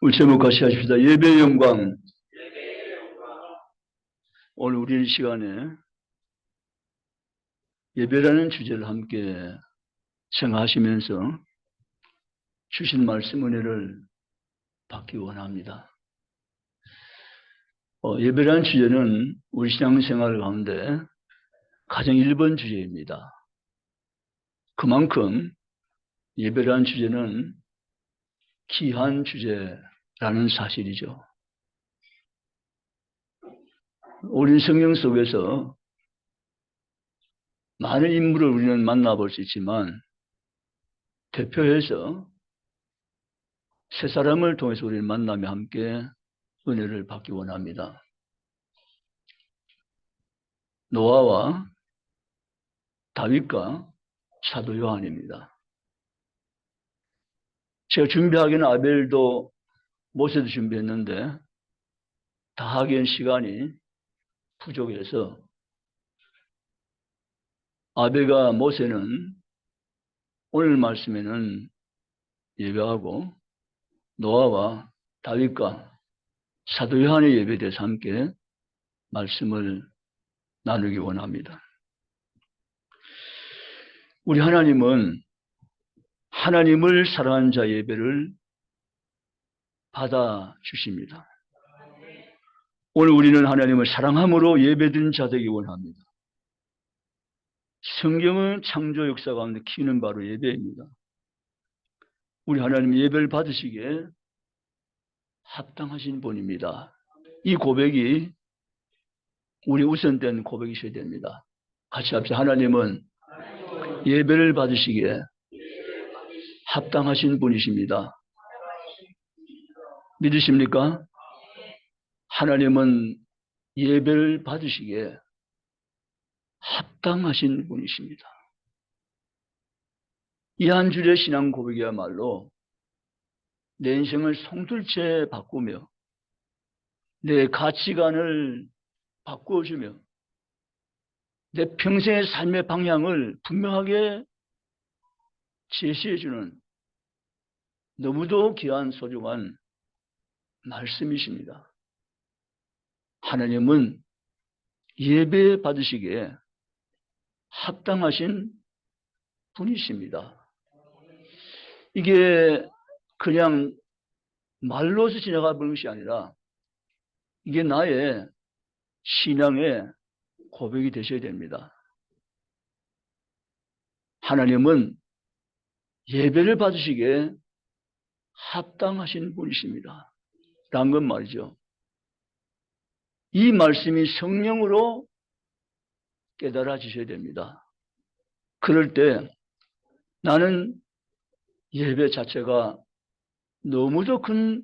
우리 제목 같이 하십시다. 예배의 영광. 오늘 우리 시간에 예배라는 주제를 함께 생각하시면서 주신 말씀 은혜를 받기 원합니다. 예배라는 주제는 우리 신앙생활 가운데 가장 1번 주제입니다. 그만큼 예배라는 주제는 귀한 주제라는 사실이죠. 우리 성경 속에서 많은 인물을 우리는 만나볼 수 있지만 대표해서 세 사람을 통해서 우리를 만나며 함께 은혜를 받기 원합니다. 노아와 다윗과 사도 요한입니다. 제가 준비하기는 아벨도 모세도 준비했는데 다 하기엔 시간이 부족해서 아벨과 모세는 오늘 말씀에는 예배하고 노아와 다윗과 사도 요한의 예배에 대해서 함께 말씀을 나누기 원합니다. 우리 하나님은 하나님을 사랑하는 자 예배를 받아 주십니다. 오늘 우리는 하나님을 사랑함으로 예배드린 자 되기 원합니다. 성경은 창조 역사 가운데 키우는 바로 예배입니다. 우리 하나님 예배를 받으시기에 합당하신 분입니다. 이 고백이 우리 우선된 고백이셔야 됩니다. 같이 합시다. 하나님은 예배를 받으시기에 합당하신 분이십니다. 믿으십니까? 하나님은 예배를 받으시기에 합당하신 분이십니다. 이 한 줄의 신앙 고백이야말로 내 인생을 송두리째 바꾸며 내 가치관을 바꾸어주며 내 평생의 삶의 방향을 분명하게 제시해주는 너무도 귀한 소중한 말씀이십니다. 하나님은 예배 받으시기에 합당하신 분이십니다. 이게 그냥 말로서 지나가 버린 것이 아니라 이게 나의 신앙의 고백이 되셔야 됩니다. 하나님은 예배를 받으시기에 합당하신 분이십니다. 라는 건 말이죠. 이 말씀이 성령으로 깨달아지셔야 됩니다. 그럴 때 나는 예배 자체가 너무도 큰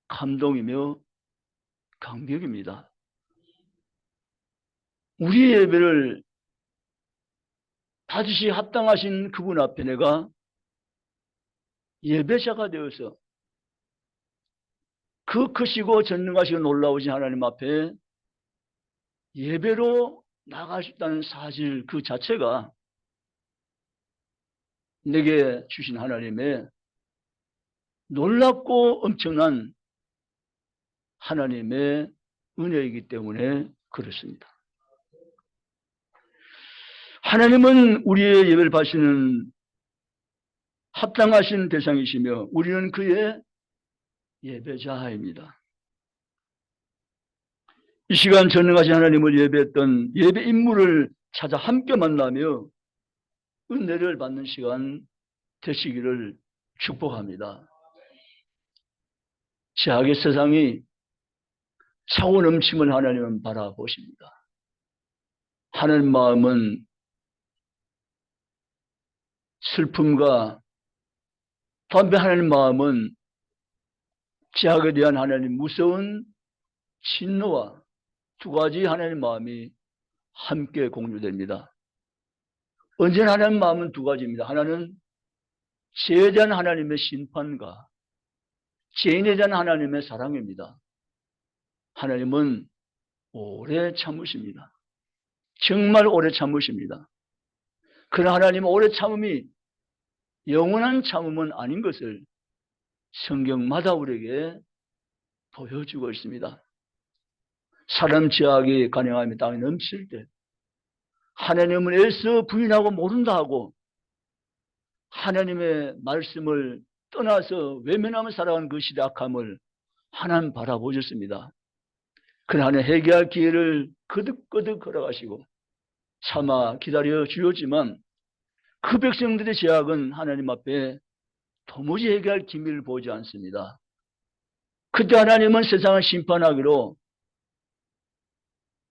감동이며 감격입니다. 우리의 예배를 받으시 합당하신 그분 앞에 내가 예배자가 되어서 그 크시고 전능하시고 놀라우신 하나님 앞에 예배로 나갈 수 있다는 사실 그 자체가 내게 주신 하나님의 놀랍고 엄청난 하나님의 은혜이기 때문에 그렇습니다. 하나님은 우리의 예배를 받으시는 합당하신 대상이시며 우리는 그의 예배자입니다. 이 시간 전능하신 하나님을 예배했던 예배 인물을 찾아 함께 만나며 은혜를 받는 시간 되시기를 축복합니다. 죄악의 세상이 차고 넘침을 하나님은 바라보십니다. 하나님 마음은 슬픔과 반면 하나님 마음은 죄악에 대한 하나님 무서운 진노와 두 가지 하나님 마음이 함께 공유됩니다. 언제나 하나님 마음은 두 가지입니다. 하나는 죄에 대한 하나님의 심판과 죄인에 대한 하나님의 사랑입니다. 하나님은 오래 참으십니다. 정말 오래 참으십니다. 그러나 하나님은 오래 참음이 영원한 참음은 아닌 것을 성경마다 우리에게 보여주고 있습니다. 사람 죄악이 가능하며 땅이 넘칠 때 하나님을 애써 부인하고 모른다 하고 하나님의 말씀을 떠나서 외면하며 살아가는 그 시대 악함을 하나님 바라보셨습니다. 그러나 해결할 기회를 거듭거듭 걸어가시고 참아 기다려 주었지만 그 백성들의 죄악은 하나님 앞에 도무지 해결할 기미를 보지 않습니다. 그때 하나님은 세상을 심판하기로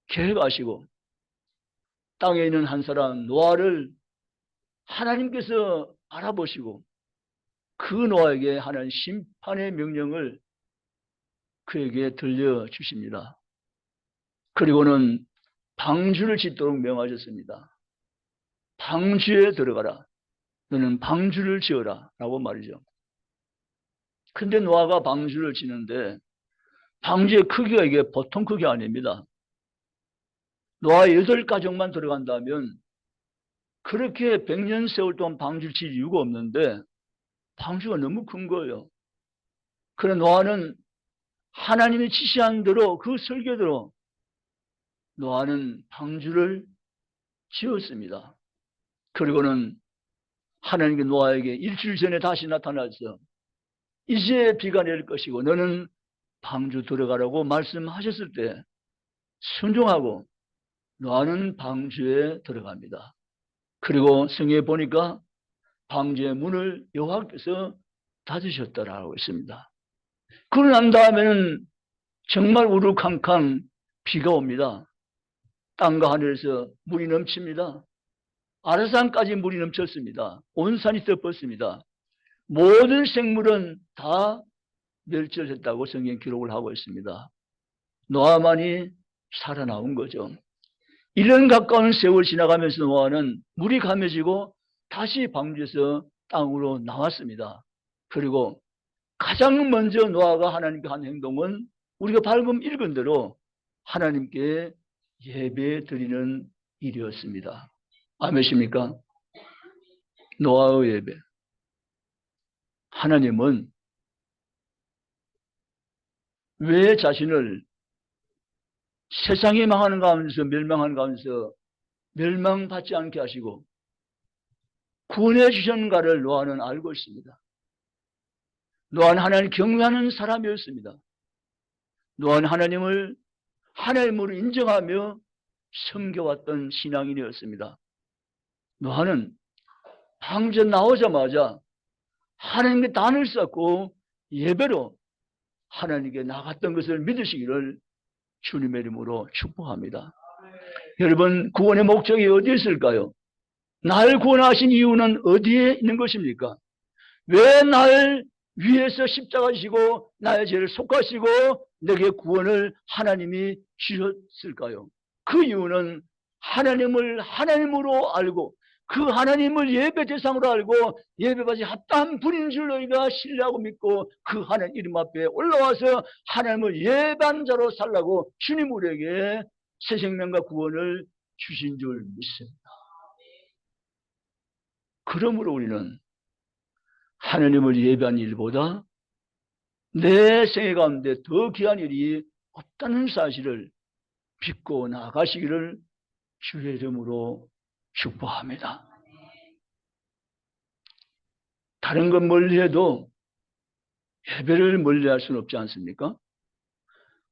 계획하시고 땅에 있는 한 사람 노아를 하나님께서 알아보시고 그 노아에게 하나님 심판의 명령을 그에게 들려주십니다. 그리고는 방주를 짓도록 명하셨습니다. 방주에 들어가라. 너는 방주를 지어라 라고 말이죠. 근데 노아가 방주를 짓는데 방주의 크기가 이게 보통 크기 아닙니다. 노아 8가족만 들어간다면 그렇게 100년 세월 동안 방주를 질 이유가 없는데 방주가 너무 큰 거예요. 그래 노아는 하나님이 지시한 대로 그 설계대로 노아는 방주를 지었습니다. 그리고는 하나님께 노아에게 일주일 전에 다시 나타나서 이제 비가 내릴 것이고 너는 방주 들어가라고 말씀하셨을 때 순종하고 노아는 방주에 들어갑니다. 그리고 성경에 보니까 방주의 문을 여호와께서 닫으셨다라고 있습니다. 그러고 난 다음에는 정말 우르캉캉 비가 옵니다. 땅과 하늘에서 물이 넘칩니다. 아라산까지 물이 넘쳤습니다. 온 산이 덮었습니다. 모든 생물은 다 멸절했다고 성경 기록을 하고 있습니다. 노아만이 살아나온 거죠. 1년 가까운 세월 지나가면서 노아는 물이 감해지고 다시 방주에서 땅으로 나왔습니다. 그리고 가장 먼저 노아가 하나님께 한 행동은 우리가 방금 읽은 대로 하나님께 예배 드리는 일이었습니다. 아멘입니까? 노아의 예배. 하나님은 왜 자신을 세상이 망하는 가운데서 멸망하는 가운데서 멸망받지 않게 하시고 구원해 주셨는가를 노아는 알고 있습니다. 노아는 하나님을 경외하는 사람이었습니다. 노아는 하나님을 하나님으로 인정하며 섬겨왔던 신앙인이었습니다. 노아는 방주에 나오자마자 하나님께 단을 쌓고 예배로 하나님께 나갔던 것을 믿으시기를 주님의 이름으로 축복합니다. 여러분, 구원의 목적이 어디에 있을까요? 날 구원하신 이유는 어디에 있는 것입니까? 왜 날 위해서 십자가 지시고 나의 죄를 속하시고 내게 구원을 하나님이 주셨을까요? 그 이유는 하나님을 하나님으로 알고 그 하나님을 예배 대상으로 알고 예배받이 합당한 분인 줄 너희가 신뢰하고 믿고 그 하나님 이름 앞에 올라와서 하나님을 예배한 자로 살라고 주님 우리에게 새 생명과 구원을 주신 줄 믿습니다. 그러므로 우리는 하나님을 예배한 일보다 내 생애 가운데 더 귀한 일이 없다는 사실을 믿고 나가시기를 주의 이름으로 축복합니다. 다른 건 멀리해도 예배를 멀리할 수는 없지 않습니까?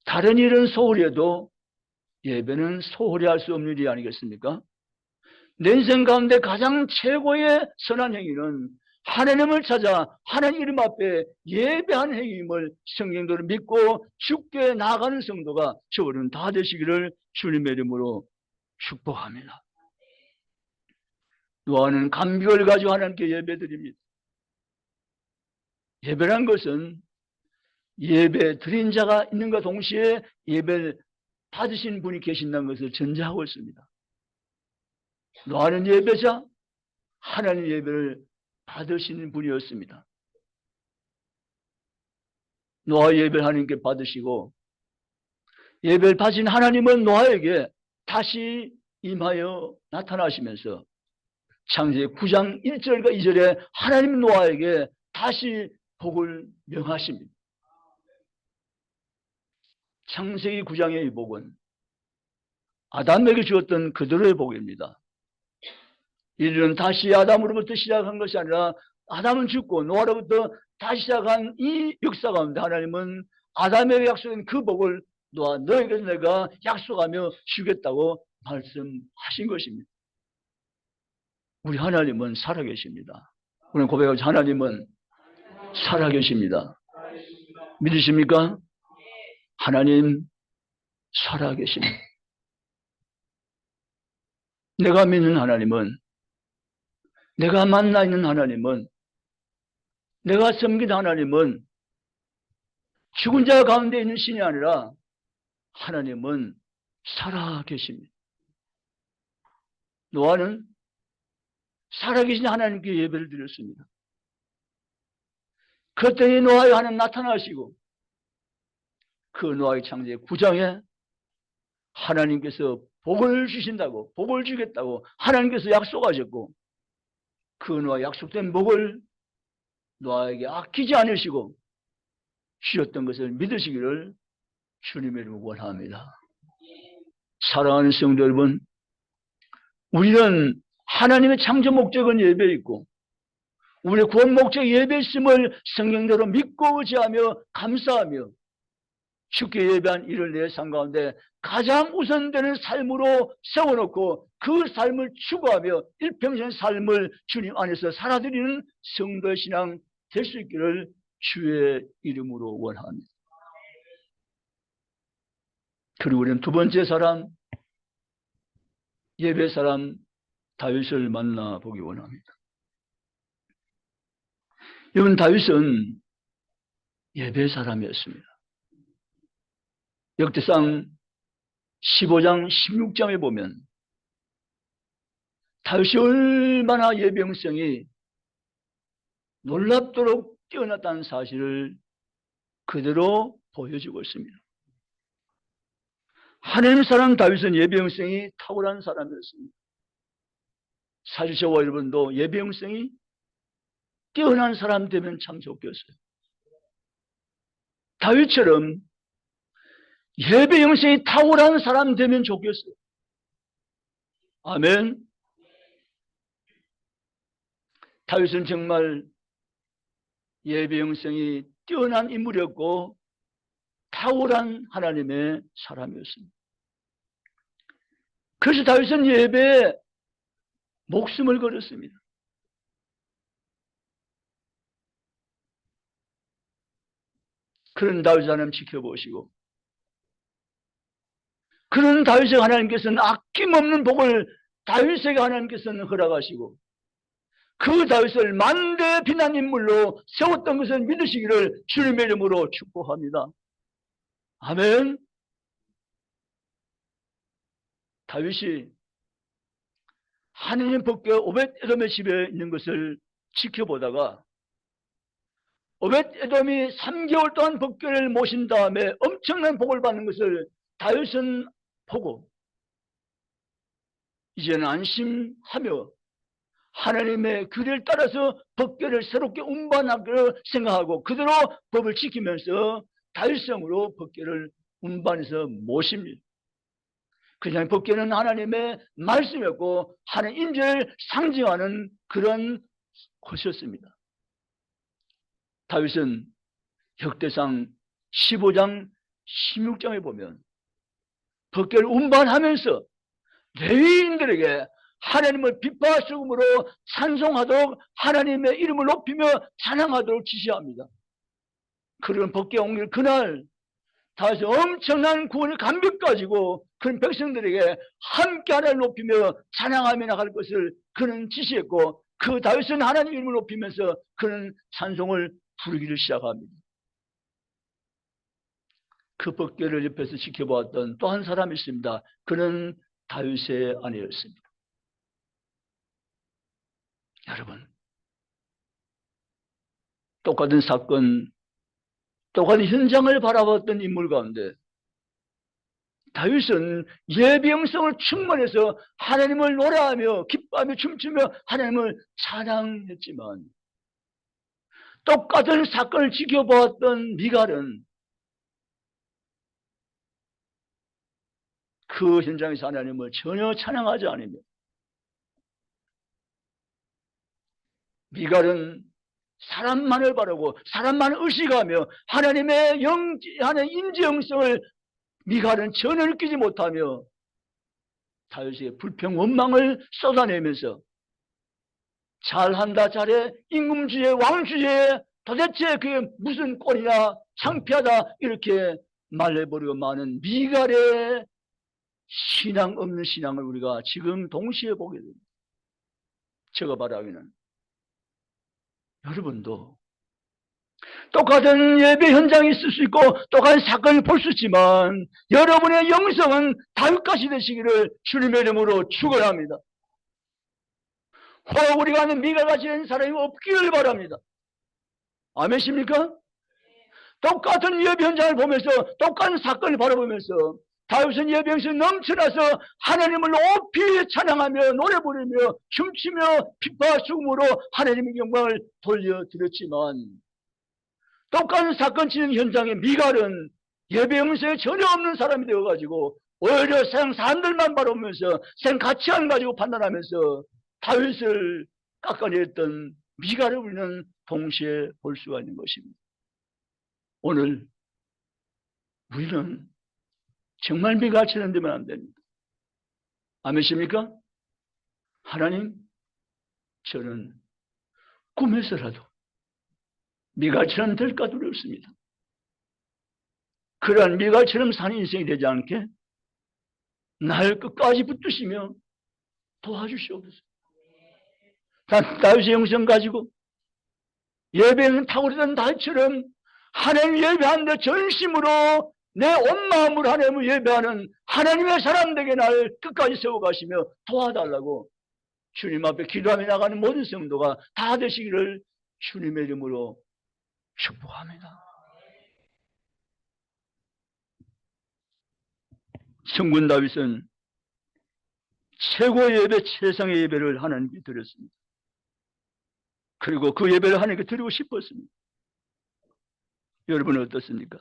다른 일은 소홀히 해도 예배는 소홀히 할 수 없는 일이 아니겠습니까? 내 인생 가운데 가장 최고의 선한 행위는 하나님을 찾아 하나님 이름 앞에 예배한 행위임을 성경대로 믿고 주께 나아가는 성도가 저는 다 되시기를 주님의 이름으로 축복합니다. 노아는 감격을 가지고 하나님께 예배드립니다. 예배란 것은 예배 드린 자가 있는가 동시에 예배를 받으신 분이 계신다는 것을 전제하고 있습니다. 노아는 예배자, 하나님 예배를 받으시는 분이었습니다. 노아 예배를 하나님께 받으시고 예배를 받으신 하나님은 노아에게 다시 임하여 나타나시면서 창세기 9장 1절과 2절에 하나님 노아에게 다시 복을 명하십니다. 창세기 9장의 이 복은 아담에게 주었던 그대로의 복입니다. 이들은 다시 아담으로부터 시작한 것이 아니라 아담은 죽고 노아로부터 다시 시작한 이 역사 가운데 하나님은 아담에게 약속한 그 복을 노아 너에게 내가 약속하며 주겠다고 말씀하신 것입니다. 우리 하나님은 살아계십니다. 우리는 고백하죠. 하나님은 살아계십니다. 믿으십니까? 하나님 살아계십니다. 내가 믿는 하나님은, 내가 만나 있는 하나님은, 내가 섬기는 하나님은 죽은 자 가운데 있는 신이 아니라 하나님은 살아계십니다. 노아는 살아계신 하나님께 예배를 드렸습니다. 그랬더니 노아의 하나님 나타나시고 그 노아의 창세 9장에 하나님께서 복을 주신다고, 복을 주겠다고 하나님께서 약속하셨고 그 노아 약속된 복을 노아에게 아끼지 않으시고 주셨던 것을 믿으시기를 주님의 이름으로 원합니다. 사랑하는 성도 여러분, 우리는 하나님의 창조 목적은 예배에 있고 우리의 구원 목적 예배에 있음을 성경대로 믿고 의지하며 감사하며 주께 예배한 일을 내 삶 가운데 가장 우선되는 삶으로 세워놓고 그 삶을 추구하며 일평생 삶을 주님 안에서 살아드리는 성도의 신앙 될 수 있기를 주의 이름으로 원합니다. 그리고 우리는 두 번째 사람, 예배 사람 다윗을 만나보기 원합니다. 여러분, 다윗은 예배 사람이었습니다. 역대상 15장 16장에 보면 다윗이 얼마나 예배성이 놀랍도록 뛰어났다는 사실을 그대로 보여주고 있습니다. 하나님 사람 다윗은 예배성이 탁월한 사람이었습니다. 사실 저와 여러분도 예배성이 뛰어난 사람 되면 참 좋겠어요. 다윗처럼 예배 영성이 탁월한 사람 되면 좋겠어요. 아멘. 다윗은 정말 예배 영성이 뛰어난 인물이었고 탁월한 하나님의 사람이었습니다. 그래서 다윗은 예배에 목숨을 걸었습니다. 그런 다윗 하나님 지켜보시고 그런 다윗에게 하나님께서는 아낌없는 복을 다윗에게 하나님께서는 허락하시고 그 다윗을 만대 비난 인물로 세웠던 것을 믿으시기를 주님의 이름으로 축복합니다. 아멘. 다윗이 하나님의 법궤 오벳에돔의 집에 있는 것을 지켜보다가 오벳에돔이 3개월 동안 법궤를 모신 다음에 엄청난 복을 받는 것을 다윗은 보고 이제는 안심하며 하나님의 규례를 따라서 법궤를 새롭게 운반하기로 생각하고 그대로 법을 지키면서 다윗성으로 법궤를 운반해서 모십니다. 그냥 법궤는 하나님의 말씀이었고 하나님 인재를 상징하는 그런 것이었습니다. 다윗은 역대상 15장 16장에 보면 법궤를 운반하면서 레위인들에게 하나님을 빛과 수금으로 찬송하도록 하나님의 이름을 높이며 찬양하도록 지시합니다. 그런 법궤 옮길 그날 다윗은 엄청난 구원의 감격 가지고 그런 백성들에게 함께 하나님을 높이며 찬양하며 나갈 것을 그는 지시했고 그 다윗은 하나님의 이름을 높이면서 그는 찬송을 부르기를 시작합니다. 그 법궤를 옆에서 지켜보았던 또 한 사람이 있습니다. 그는 다윗의 아내였습니다. 여러분, 똑같은 사건, 똑같은 현장을 바라봤던 인물 가운데 다윗은 예배영성을 충만해서 하나님을 노래하며 기뻐하며 춤추며 하나님을 찬양했지만 똑같은 사건을 지켜보았던 미갈은 그 현장에서 하나님을 전혀 찬양하지 않으며, 미갈은 사람만을 바라고 사람만을 의식하며 하나님의 인지 영성을 미갈은 전혀 느끼지 못하며 다윗의 불평 원망을 쏟아내면서 잘한다 잘해 임금주의 왕주의 도대체 그게 무슨 꼴이냐 창피하다 이렇게 말해버리고 마는 미갈의 신앙 없는 신앙을 우리가 지금 동시에 보게 됩니다. 제가 바라기는 여러분도 똑같은 예배 현장에 있을 수 있고 똑같은 사건을 볼 수 있지만 여러분의 영성은 다윗같이 되시기를 주님의 이름으로 축원합니다. 혹 우리가 아는 미갈같이 된 사람이 없기를 바랍니다. 아멘십니까? 똑같은 예배 현장을 보면서 똑같은 사건을 바라보면서 다윗은 예배 현장에 넘쳐나서 하나님을 높이 찬양하며 노래 부르며 춤추며 피파 죽음으로 하나님의 영광을 돌려드렸지만 똑같은 사건 치는 현장에 미갈은 예배 영성에 전혀 없는 사람이 되어가지고 오히려 세상 사람들만 바라보면서 세상 가치관 가지고 판단하면서 다윗을 깎아냈던 미갈을 우리는 동시에 볼 수가 있는 것입니다. 오늘 우리는 정말 미갈처럼 되면 안 됩니다. 아멘십니까? 하나님, 저는 꿈에서라도 미갈처럼 될까 두렵습니다. 그러한 미갈처럼 사는 인생이 되지 않게 날 끝까지 붙드시며 도와주시옵소서. 다윗의 영성 가지고 예배는 탁월했던 다윗처럼 하나님 예배하는데 전심으로 내 온 마음으로 하나님을 예배하는 하나님의 사람들에게 날 끝까지 세워가시며 도와달라고 주님 앞에 기도하며 나가는 모든 성도가 다 되시기를 주님의 이름으로 축복합니다. 성군 다윗은 최고의 예배, 최상의 예배를 하나님께 드렸습니다. 그리고 그 예배를 하나님께 드리고 싶었습니다. 여러분은 어떻습니까?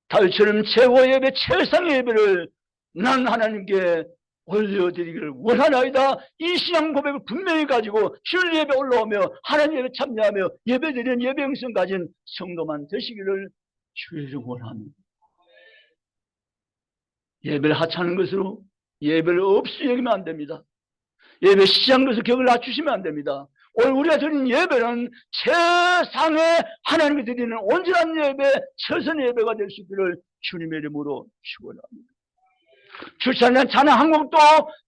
다윗처럼 최고의 예배, 최상의 예배를 난 하나님께 올려드리기를 원하나이다. 이 신앙 고백을 분명히 가지고 주일 예배 올라오며 하나님 예배 참여하며 예배드리는 예배 영성 가진 성도만 되시기를 주의 이름 원합니다. 예배를 하찮은 것으로 예배를 없이 여기면 안 됩니다. 예배 시작한 것을 격을 낮추시면 안 됩니다. 오늘 우리가 드리는 예배는 최상의 하나님께 드리는 온전한 예배, 최선의 예배가 될 수 있기를 주님의 이름으로 축원합니다. 주찬양 찬양 한 곡도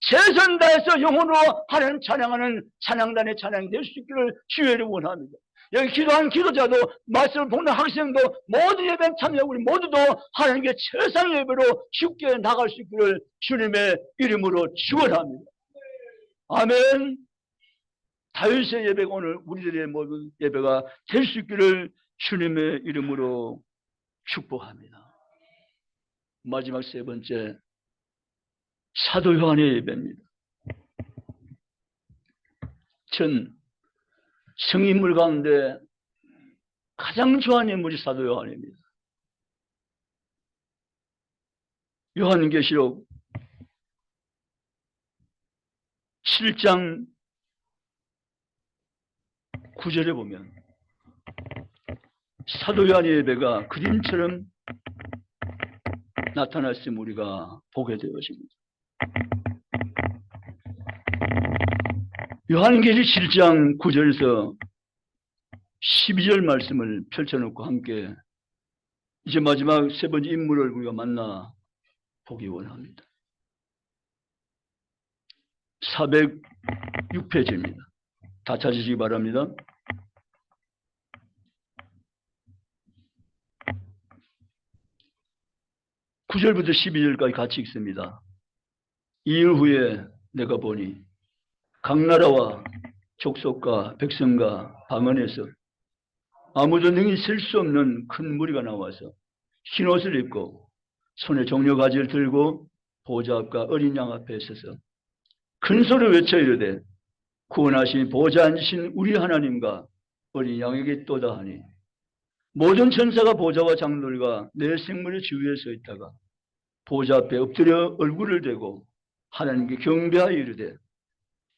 최선 다해서 영혼으로 하나님 찬양하는 찬양단의 찬양이 될 수 있기를 주의 이름으로 원합니다. 여기 기도하는 기도자도 말씀을 보는 학생도 모든 예배에 참여하고 우리 모두도 하나님께 최상의 예배로 쉽게 나갈 수 있기를 주님의 이름으로 축원합니다. 아멘. 다윗의 예배가 오늘 우리들의 모든 예배가 될 수 있기를 주님의 이름으로 축복합니다. 마지막 세 번째, 사도 요한의 예배입니다. 전 성인물 가운데 가장 좋아하는 인물이 사도 요한입니다. 요한계시록 7장 9절에 보면 사도 요한의 예배가 그림처럼 나타났음을 우리가 보게 되었습니다. 요한계시록 7장 9절에서 12절 말씀을 펼쳐놓고 함께 이제 마지막 세 번째 인물을 우리가 만나 보기 원합니다. 406페이지입니다. 다 찾으시기 바랍니다. (9절부터) 12절까지 같이 읽습니다. 이일 후에 내가 보니 각 나라와 족속과 백성과 방언에서 아무도 능히 셀 수 없는 큰 무리가 나와서 흰옷을 입고 손에 종려가지를 들고 보좌 앞과 어린 양 앞에 서서 큰 소리로 외쳐 이르되 구원하신 보좌 앉으신 우리 하나님과 어린 양에게 또다 하니 모든 천사가 보좌와 장로들과 내 생물의 주위에 서 있다가 보좌 앞에 엎드려 얼굴을 대고 하나님께 경배하여 이르되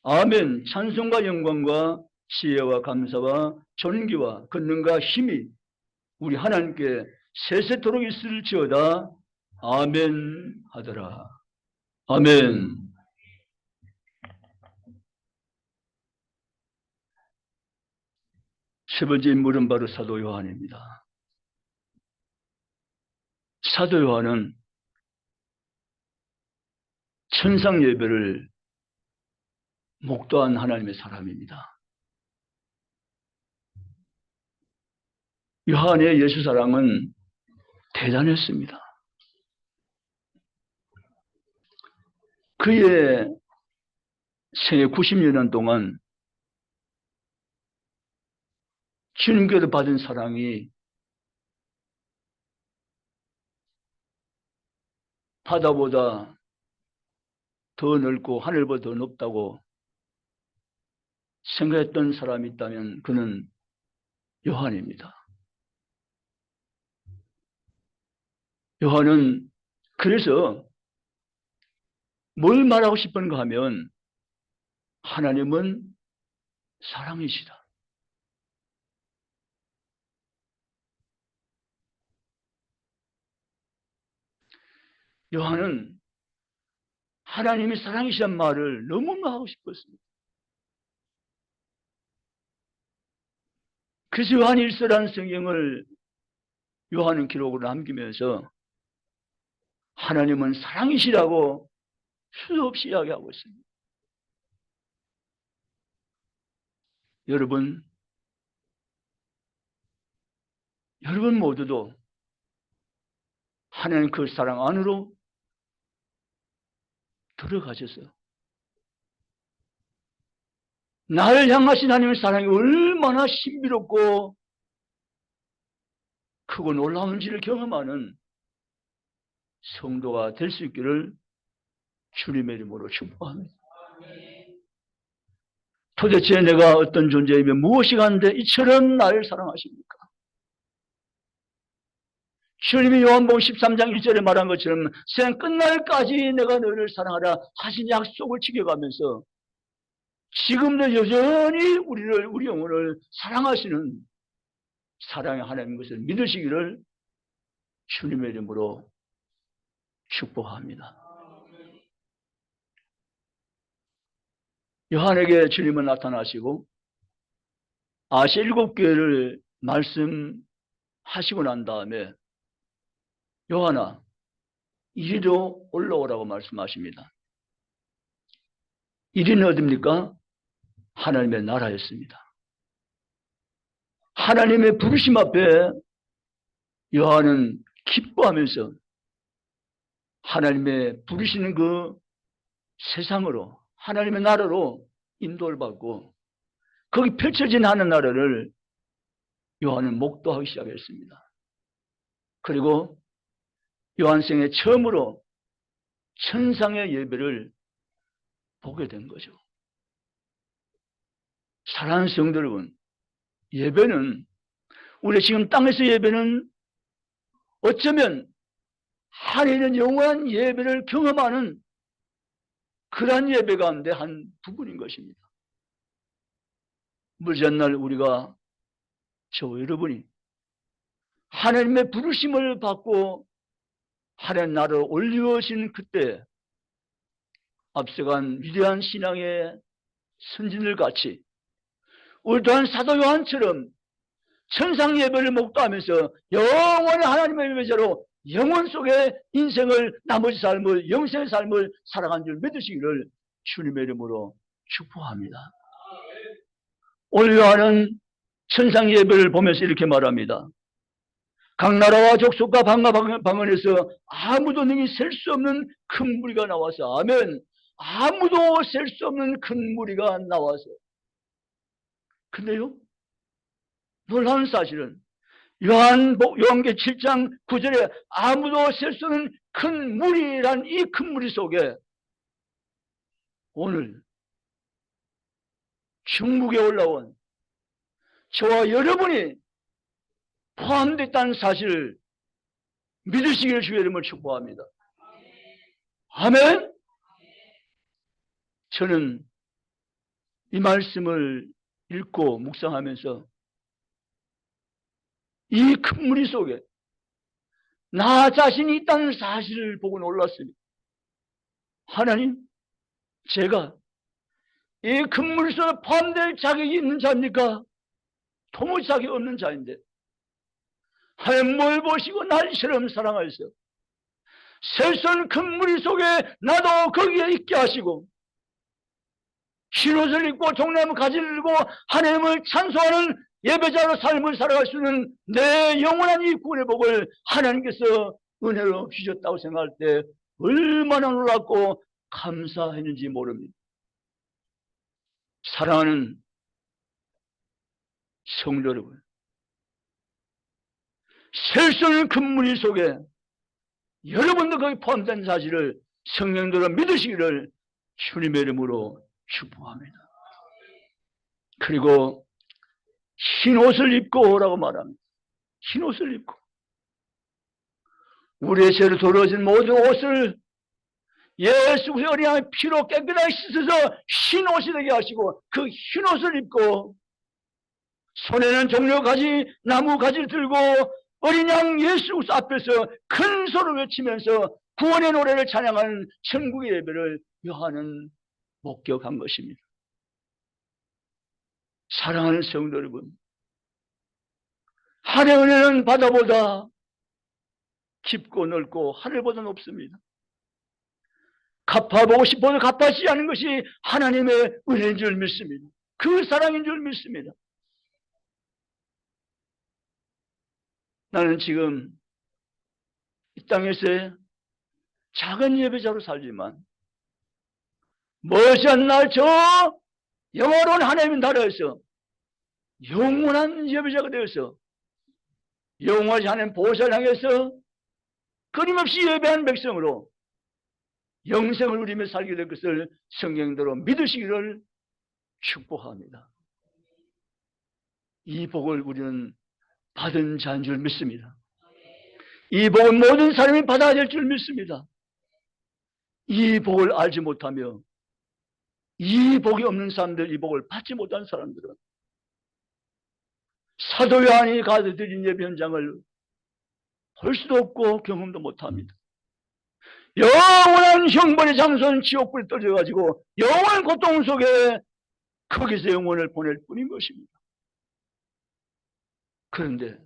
아멘. 찬송과 영광과 지혜와 감사와 존귀와 권능과 힘이 우리 하나님께 세세토록 있을지어다. 아멘 하더라. 아멘. 세 번째 인물은 바로 사도 요한입니다. 사도 요한은 천상 예배를 목도한 하나님의 사람입니다. 요한의 예수 사랑은 대단했습니다. 그의 생애 90년 동안 주님께로 받은 사랑이 바다보다 더 넓고 하늘보다 더 높다고 생각했던 사람이 있다면 그는 요한입니다. 요한은 그래서 뭘 말하고 싶은가 하면 하나님은 사랑이시다. 요한은 하나님이 사랑이시란 말을 너무나 하고 싶었습니다. 그래서 요한 일서라는 성경을 요한은 기록으로 남기면서 하나님은 사랑이시라고 수없이 이야기하고 있습니다. 여러분 모두도 하나님 그 사랑 안으로 들어가셔서 나를 향하신 하나님의 사랑이 얼마나 신비롭고 크고 놀라운지를 경험하는 성도가 될 수 있기를 주님의 이름으로 축복합니다. 도대체 내가 어떤 존재이며 무엇이 간데 이처럼 나를 사랑하십니까? 주님이 요한복음 13장 1절에 말한 것처럼 세상 끝날까지 내가 너를 사랑하라 하신 약속을 지켜가면서 지금도 여전히 우리 영혼을 사랑하시는 사랑의 하나님인 것을 믿으시기를 주님의 이름으로 축복합니다. 요한에게 주님은 나타나시고 아시아 7교회를 말씀하시고 난 다음에 요한아 이리로 올라오라고 말씀하십니다. 이리는 어디입니까? 하나님의 나라였습니다. 하나님의 부르심 앞에 요한은 기뻐하면서 하나님의 부르시는 그 세상으로 하나님의 나라로 인도를 받고 거기 펼쳐진 하늘나라를 요한은 목도하기 시작했습니다. 그리고 요한생애 처음으로 천상의 예배를 보게 된 거죠. 사랑하는 성도 여러분, 예배는 우리 지금 땅에서 예배는 어쩌면 하늘에 있는 영원한 예배를 경험하는 그러한 예배 가운데 한 부분인 것입니다. 무전날 우리가 저와 여러분이 하나님의 부르심을 받고 하나님 나라로 올려오신 그때 앞서간 위대한 신앙의 선진들 같이 우리 또한 사도 요한처럼 천상 예배를 목도하면서 영원히 하나님의 예배자로 영원 속에 인생을 나머지 삶을 영생의 삶을 살아간 줄 믿으시기를 주님의 이름으로 축복합니다. 오늘 요한은 천상 예배를 보면서 이렇게 말합니다. 각 나라와 족속과 방과 방언에서 아무도 능히 셀 수 없는 큰 무리가 나와서 아멘. 아무도 셀 수 없는 큰 무리가 나와서. 근데요 놀라운 사실은 요한계 7장 9절에 아무도 셀 수 없는 큰 무리란 이 큰 무리 속에 오늘 중국에 올라온 저와 여러분이 포함됐다는 사실을 믿으시기를 주의 이름으로 축복합니다. 아멘. 저는 이 말씀을 읽고 묵상하면서 이 큰 무리 속에 나 자신이 있다는 사실을 보고 놀랐습니다. 하나님, 제가 이 큰 무리 속에 포함될 자격이 있는 자입니까? 도무지 자격이 없는 자인데 하나님 뭘 보시고 날 이처럼 사랑하셔서 셀선 큰 무리 속에 나도 거기에 있게 하시고 흰옷을 입고 종나무 가지를 들고 하나님을 찬송하는 예배자로 삶을 살아갈 수 있는 내 영원한 이 구원의 복을 하나님께서 은혜로 주셨다고 생각할 때 얼마나 놀랍고 감사했는지 모릅니다. 사랑하는 성도 여러분, 셀 수 없는 큰 무리 속에 여러분도 거기 포함된 사실을 성령대로 믿으시기를 주님의 이름으로 축복합니다. 그리고 흰 옷을 입고 오라고 말합니다. 흰 옷을 입고 우리의 죄로 더러워진 모든 옷을 예수 그리스도의 어린 양의 피로 깨끗하게 씻어서 흰 옷이 되게 하시고 그 흰 옷을 입고 손에는 종려 가지 나무 가지를 들고 어린 양 예수 그리스도 앞에서 큰 소리를 외치면서 구원의 노래를 찬양하는 천국의 예배를 요한은 목격한 것입니다. 사랑하는 성도 여러분, 하늘의 은혜는 바다보다 깊고 넓고 하늘보다 높습니다. 갚아보고 싶어도 갚아지지 않은 것이 하나님의 은혜인 줄 믿습니다. 그 사랑인 줄 믿습니다. 나는 지금 이 땅에서 작은 예배자로 살지만 머지않은 날 저 영원한 하나님의 나라에서 영원한 예배자가 되어서 영원히 하나님 보좌를 향해서 끊임없이 예배하는 백성으로 영생을 누리며 살게 될 것을 성경대로 믿으시기를 축복합니다. 이 복을 우리는 받은 자인 줄 믿습니다. 이 복은 모든 사람이 받아야 될 줄 믿습니다. 이 복을 알지 못하며 이 복이 없는 사람들, 이 복을 받지 못한 사람들은 사도 요한이 가드린 예배 현장을 볼 수도 없고 경험도 못합니다. 영원한 형벌의 장소는 지옥불에 떨어져가지고 영원한 고통 속에 거기서 영혼을 보낼 뿐인 것입니다. 그런데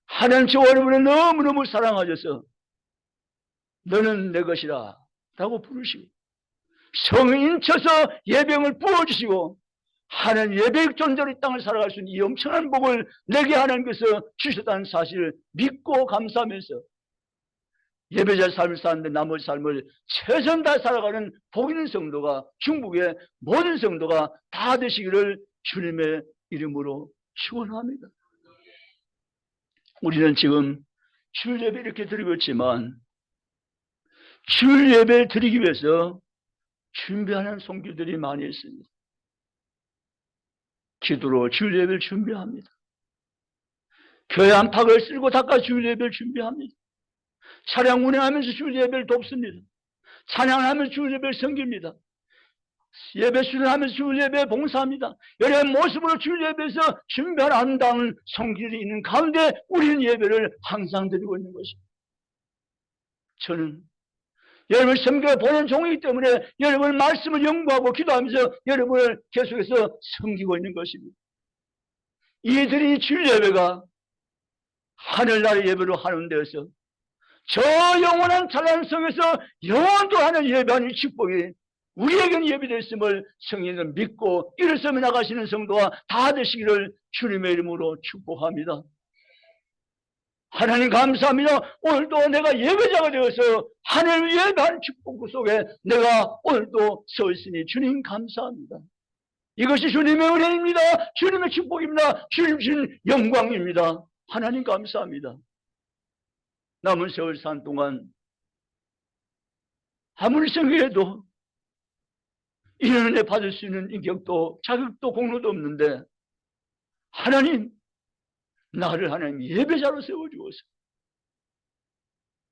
하나님 저와 여러분을 너무너무 사랑하셔서 너는 내 것이라 라고 부르시고 성인 쳐서 예병을 부어주시고 하나님 예배의 존재로 이 땅을 살아갈 수 있는 이 엄청난 복을 내게 하나님께서 주셨다는 사실을 믿고 감사하면서 예배자의 삶을 사는데 나머지 삶을 최선 다해 살아가는 복 있는 성도가 중국의 모든 성도가 다 되시기를 주님의 이름으로 축원합니다. 우리는 지금 주일 예배 이렇게 드리고 있지만 주일 예배를 드리기 위해서 준비하는 성도들이 많이 있습니다. 기도로 주일 예배를 준비합니다. 교회 안팎을 쓸고 닦아 주일 예배를 준비합니다. 차량 운행하면서 주일 예배를 돕습니다. 찬양하면서 주일 예배를 섬깁니다. 예배 수련하면서 주일 예배에 봉사합니다. 여러 모습으로 주일 예배에서 준비하는 아름다운 성길이 있는 가운데 우리는 예배를 항상 드리고 있는 것입니다. 저는 여러분을 섬겨 보낸 종이기 때문에 여러분의 말씀을 연구하고 기도하면서 여러분을 계속해서 섬기고 있는 것입니다. 이들이 주일 예배가 하늘나라의 예배로 하는 데서 저 영원한 찬란 성에서 영원도 하는 예배하는 축복이 우리에게는 예비되었음을 성령을 믿고 일어서며 나가시는 성도가 다 되시기를 주님의 이름으로 축복합니다. 하나님 감사합니다. 오늘도 내가 예배자가 되어서 하나님을 예배하는 축복 속에 내가 오늘도 서 있으니 주님 감사합니다. 이것이 주님의 은혜입니다. 주님의 축복입니다. 주님 주신 영광입니다. 하나님 감사합니다. 남은 세월 산 동안 아무리 생각해도 이런 은혜 받을 수 있는 인격도 자격도 공로도 없는데 하나님, 나를 하나님 예배자로 세워주어서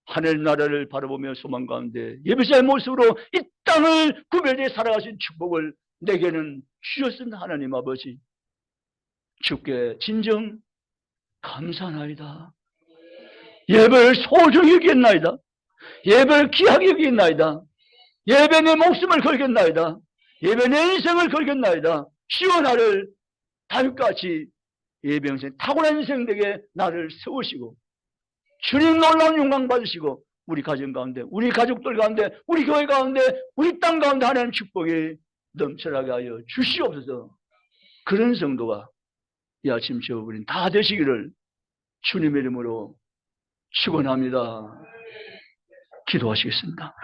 하늘나라를 바라보며 소망 가운데 예배자의 모습으로 이 땅을 구별해 살아가신 축복을 내게는 주셨은 하나님 아버지, 주께 진정 감사하나이다. 예배를 소중히 여겼나이다. 예배를 귀하게 여겼나이다. 예배 내 목숨을 걸겠나이다. 예배 내 인생을 걸겠나이다. 주여 나를 다윗같이 예배영생 탁월한 인생 되게 나를 세우시고 주님 놀라운 영광 받으시고 우리 가정 가운데, 우리 가족들 가운데, 우리 교회 가운데, 우리 땅 가운데 하나님 축복이 넘쳐나게 하여 주시옵소서. 그런 성도가 이 아침 저우린 다 되시기를 주님의 이름으로 축원합니다. 기도하시겠습니다.